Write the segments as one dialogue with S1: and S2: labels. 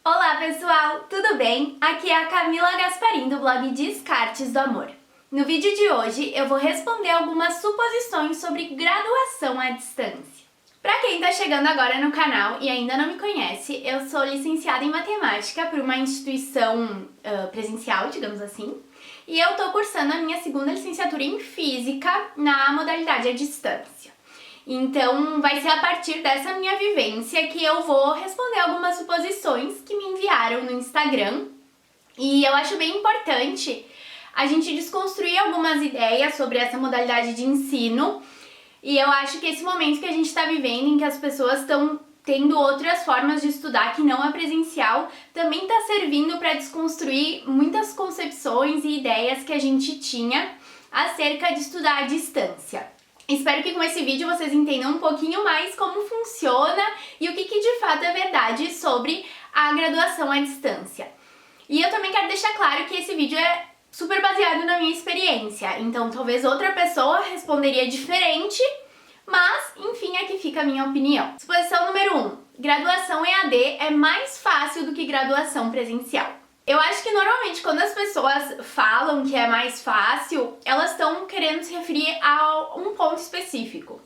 S1: Olá pessoal, tudo bem? Aqui é a Camila Gasparim do blog Descartes do Amor. No vídeo de hoje eu vou responder algumas suposições sobre graduação à distância. Para quem está chegando agora no canal e ainda não me conhece, eu sou licenciada em Matemática por uma instituição presencial, digamos assim, e eu estou cursando a minha segunda licenciatura em Física na modalidade à distância. Então, vai ser a partir dessa minha vivência que eu vou responder algumas suposições que me enviaram no Instagram. E eu acho bem importante a gente desconstruir algumas ideias sobre essa modalidade de ensino. E eu acho que esse momento que a gente está vivendo, em que as pessoas estão tendo outras formas de estudar que não é presencial, também está servindo para desconstruir muitas concepções e ideias que a gente tinha acerca de estudar à distância. Espero que com esse vídeo vocês entendam um pouquinho mais como funciona e o que de fato é verdade sobre a graduação à distância. E eu também quero deixar claro que esse vídeo é super baseado na minha experiência, então talvez outra pessoa responderia diferente, mas enfim, aqui fica a minha opinião. Suposição número 1. Graduação EAD é mais fácil do que graduação presencial. Eu acho que normalmente quando as pessoas falam que é mais fácil, elas estão querendo se referir a um ponto específico.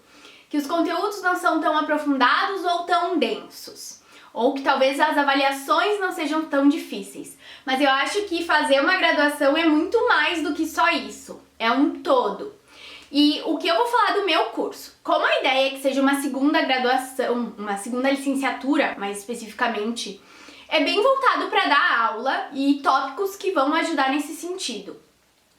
S1: Que os conteúdos não são tão aprofundados ou tão densos. Ou que talvez as avaliações não sejam tão difíceis. Mas eu acho que fazer uma graduação é muito mais do que só isso. É um todo. E o que eu vou falar do meu curso? Como a ideia é que seja uma segunda graduação, uma segunda licenciatura, mais especificamente, é bem voltado para dar aula e tópicos que vão ajudar nesse sentido.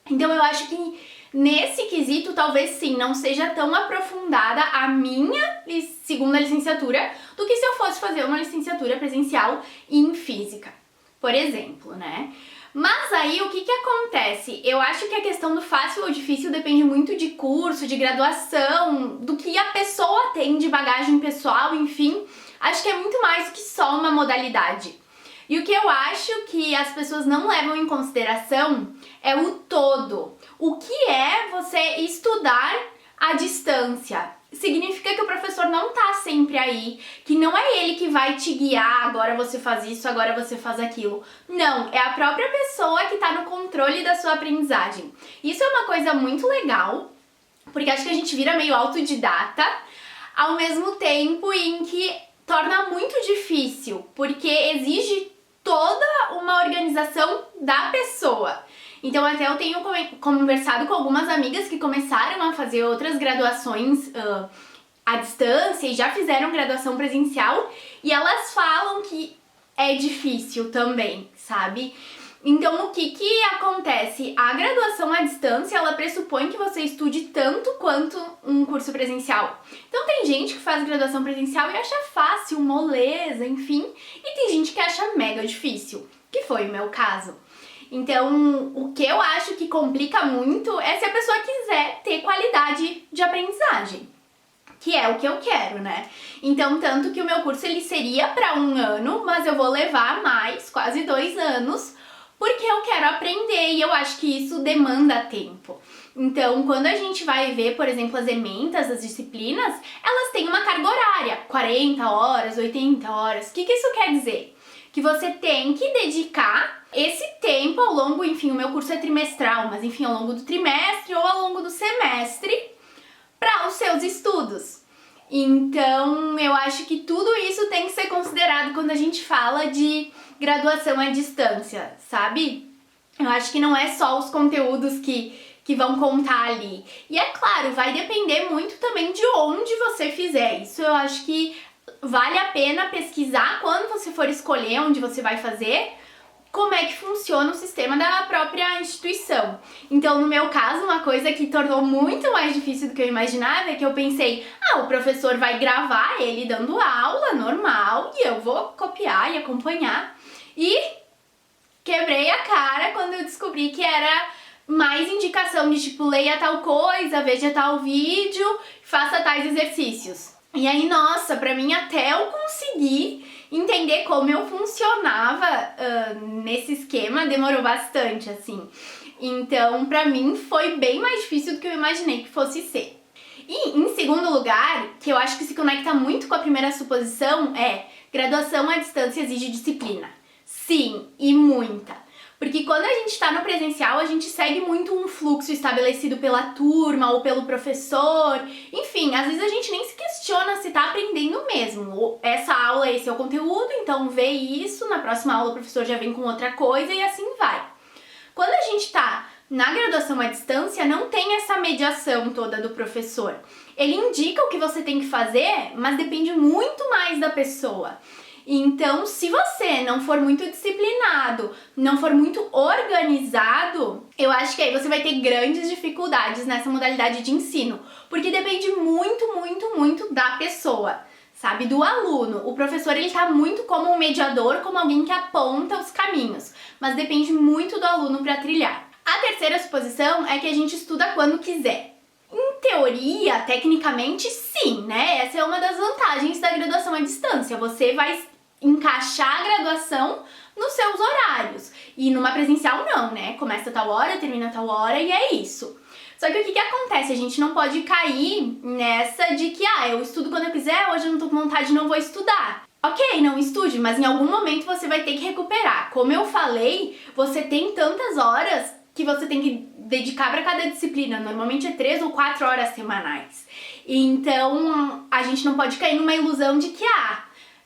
S1: Então eu acho que nesse quesito talvez sim não seja tão aprofundada a minha segunda licenciatura do que se eu fosse fazer uma licenciatura presencial em física, por exemplo, né? Mas aí o que acontece? Eu acho que a questão do fácil ou difícil depende muito de curso, de graduação, do que a pessoa tem de bagagem pessoal, enfim. Acho que é muito mais do que só uma modalidade. E o que eu acho que as pessoas não levam em consideração é o todo. O que é você estudar à distância? Significa que o professor não está sempre aí, que não é ele que vai te guiar, agora você faz isso, agora você faz aquilo. Não, é a própria pessoa que está no controle da sua aprendizagem. Isso é uma coisa muito legal, porque acho que a gente vira meio autodidata, ao mesmo tempo em que torna muito difícil, porque exige toda uma organização da pessoa. Então até eu tenho conversado com algumas amigas que começaram a fazer outras graduações à distância e já fizeram graduação presencial e elas falam que é difícil também, sabe? Então, o que acontece? A graduação à distância, ela pressupõe que você estude tanto quanto um curso presencial. Então, tem gente que faz graduação presencial e acha fácil, moleza, enfim. E tem gente que acha mega difícil, que foi o meu caso. Então, o que eu acho que complica muito é se a pessoa quiser ter qualidade de aprendizagem, que é o que eu quero, né? Então, tanto que o meu curso ele seria para 1 ano, mas eu vou levar mais, quase 2 anos, porque eu quero aprender e eu acho que isso demanda tempo. Então, quando a gente vai ver, por exemplo, as ementas, as disciplinas, elas têm uma carga horária, 40 horas, 80 horas. O que isso quer dizer? Que você tem que dedicar esse tempo ao longo, enfim, o meu curso é trimestral, mas enfim, ao longo do trimestre ou ao longo do semestre para os seus estudos. Então, eu acho que tudo isso tem que ser considerado quando a gente fala de graduação à distância, sabe? Eu acho que não é só os conteúdos que vão contar ali. E é claro, vai depender muito também de onde você fizer. Isso eu acho que vale a pena pesquisar quando você for escolher onde você vai fazer, como é que funciona o sistema da própria instituição. Então, no meu caso, uma coisa que tornou muito mais difícil do que eu imaginava é que eu pensei, o professor vai gravar ele dando aula normal e eu vou copiar e acompanhar. E quebrei a cara quando eu descobri que era mais indicação de tipo, leia tal coisa, veja tal vídeo, faça tais exercícios. E aí, nossa, pra mim até eu conseguir entender como eu funcionava nesse esquema demorou bastante, assim. Então, pra mim foi bem mais difícil do que eu imaginei que fosse ser. E, em segundo lugar, que eu acho que se conecta muito com a primeira suposição, é graduação à distância exige disciplina. Sim, e muita. Porque quando a gente está no presencial, a gente segue muito um fluxo estabelecido pela turma ou pelo professor. Enfim, às vezes a gente nem se questiona se está aprendendo mesmo. Essa aula, esse é o conteúdo, então vê isso, na próxima aula o professor já vem com outra coisa e assim vai. Quando a gente está na graduação à distância, não tem essa mediação toda do professor. Ele indica o que você tem que fazer, mas depende muito mais da pessoa. Então, se você não for muito disciplinado, não for muito organizado, eu acho que aí você vai ter grandes dificuldades nessa modalidade de ensino, porque depende muito da pessoa, sabe, do aluno. O professor, ele tá muito como um mediador, como alguém que aponta os caminhos, mas depende muito do aluno para trilhar. A terceira suposição é que a gente estuda quando quiser. Em teoria, tecnicamente, sim, né? Essa é uma das vantagens da graduação à distância. Você vai encaixar a graduação nos seus horários. E numa presencial não, né? Começa tal hora, termina tal hora e é isso. Só que o que acontece? A gente não pode cair nessa de que, eu estudo quando eu quiser, hoje eu não tô com vontade, não vou estudar. Ok, não estude, mas em algum momento você vai ter que recuperar. Como eu falei, você tem tantas horas que você tem que dedicar para cada disciplina. Normalmente é 3 ou 4 horas semanais. Então, a gente não pode cair numa ilusão de que,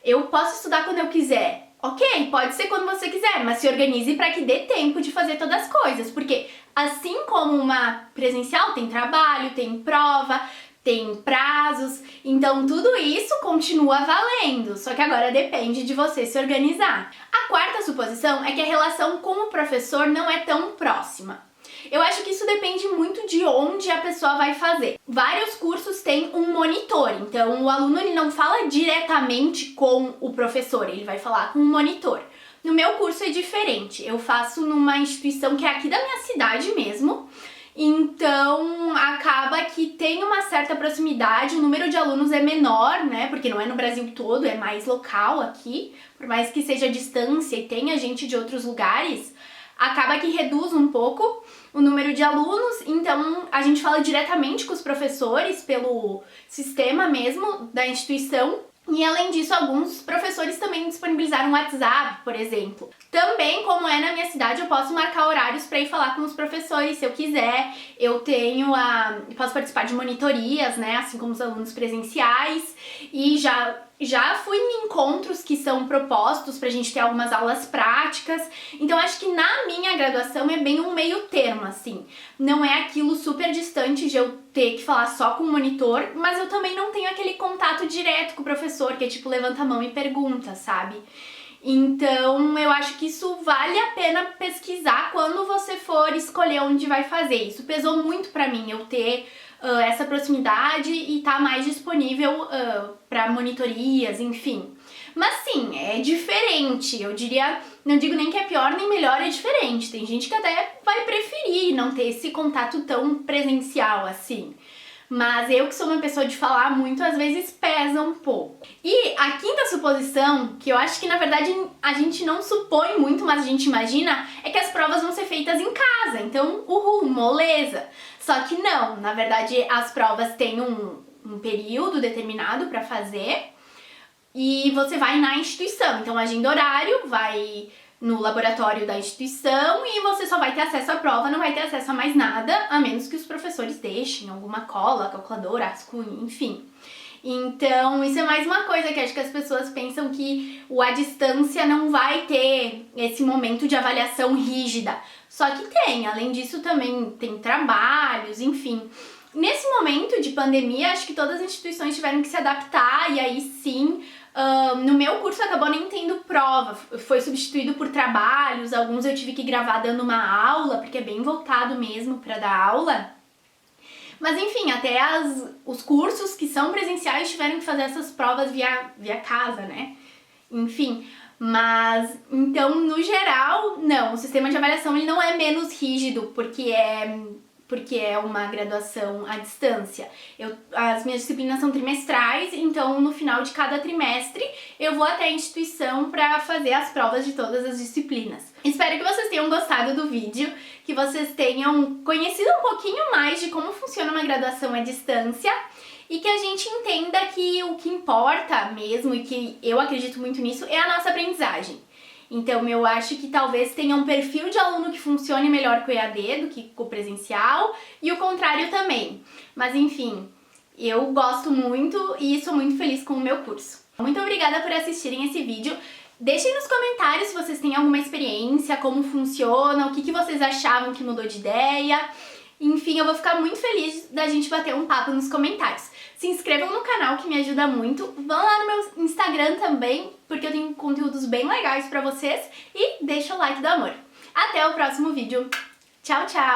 S1: eu posso estudar quando eu quiser. Ok, pode ser quando você quiser, mas se organize para que dê tempo de fazer todas as coisas. Porque assim como uma presencial tem trabalho, tem prova, tem prazos, então tudo isso continua valendo, só que agora depende de você se organizar. A quarta suposição é que a relação com o professor não é tão próxima. Eu acho que isso depende muito de onde a pessoa vai fazer. Vários cursos têm um monitor, então o aluno ele não fala diretamente com o professor, ele vai falar com um monitor. No meu curso é diferente, eu faço numa instituição que é aqui da minha cidade mesmo, então acaba que tem uma certa proximidade, o número de alunos é menor, né, porque não é no Brasil todo, é mais local aqui, por mais que seja a distância e tenha gente de outros lugares, acaba que reduz um pouco o número de alunos, então a gente fala diretamente com os professores pelo sistema mesmo da instituição. E além disso, alguns professores também disponibilizaram o WhatsApp, por exemplo. Também, como é na minha cidade, eu posso marcar horários para ir falar com os professores se eu quiser. Eu posso participar de monitorias, né, assim como os alunos presenciais, e já fui em encontros que são propostos pra gente ter algumas aulas práticas. Então acho que na minha graduação é bem um meio termo, assim. Não é aquilo super distante de eu ter que falar só com o monitor, mas eu também não tenho aquele contato direto com o professor, que é tipo levanta a mão e pergunta, sabe? Então eu acho que isso vale a pena pesquisar quando você for escolher onde vai fazer. Isso pesou muito pra mim, eu ter essa proximidade e tá mais disponível para monitorias, enfim. Mas sim, é diferente, eu diria, não digo nem que é pior nem melhor, é diferente. Tem gente que até vai preferir não ter esse contato tão presencial assim. Mas eu que sou uma pessoa de falar muito, às vezes pesa um pouco. E a quinta suposição, que eu acho que na verdade a gente não supõe muito, mas a gente imagina, é que as provas vão ser feitas em casa. Então, moleza. Só que não, na verdade as provas têm um período determinado para fazer e você vai na instituição. Então, agenda horário, vai no laboratório da instituição e você só vai ter acesso à prova, não vai ter acesso a mais nada, a menos que os professores deixem alguma cola, calculadora, rascunho, enfim. Então, isso é mais uma coisa que acho que as pessoas pensam que a distância não vai ter esse momento de avaliação rígida. Só que tem, além disso também tem trabalhos, enfim. Nesse momento de pandemia, acho que todas as instituições tiveram que se adaptar e aí sim, no meu curso acabou nem tendo prova, foi substituído por trabalhos, alguns eu tive que gravar dando uma aula, porque é bem voltado mesmo para dar aula. Mas enfim, até os cursos que são presenciais tiveram que fazer essas provas via casa, né? Enfim, mas então no geral, não, o sistema de avaliação ele não é menos rígido porque é uma graduação à distância. As minhas disciplinas são trimestrais, então no final de cada trimestre eu vou até a instituição para fazer as provas de todas as disciplinas. Espero que vocês tenham gostado do vídeo, que vocês tenham conhecido um pouquinho mais de como funciona uma graduação à distância e que a gente entenda que o que importa mesmo, e que eu acredito muito nisso, é a nossa aprendizagem. Então eu acho que talvez tenha um perfil de aluno que funcione melhor com o EAD do que com o presencial e o contrário também. Mas enfim, eu gosto muito e sou muito feliz com o meu curso. Muito obrigada por assistirem esse vídeo. Deixem nos comentários se vocês têm alguma experiência, como funciona, o que vocês achavam que mudou de ideia. Enfim, eu vou ficar muito feliz da gente bater um papo nos comentários. Se inscrevam no canal que me ajuda muito. Vão lá no meu Instagram também, porque eu tenho conteúdos bem legais pra vocês. E deixa o like do amor. Até o próximo vídeo. Tchau, tchau!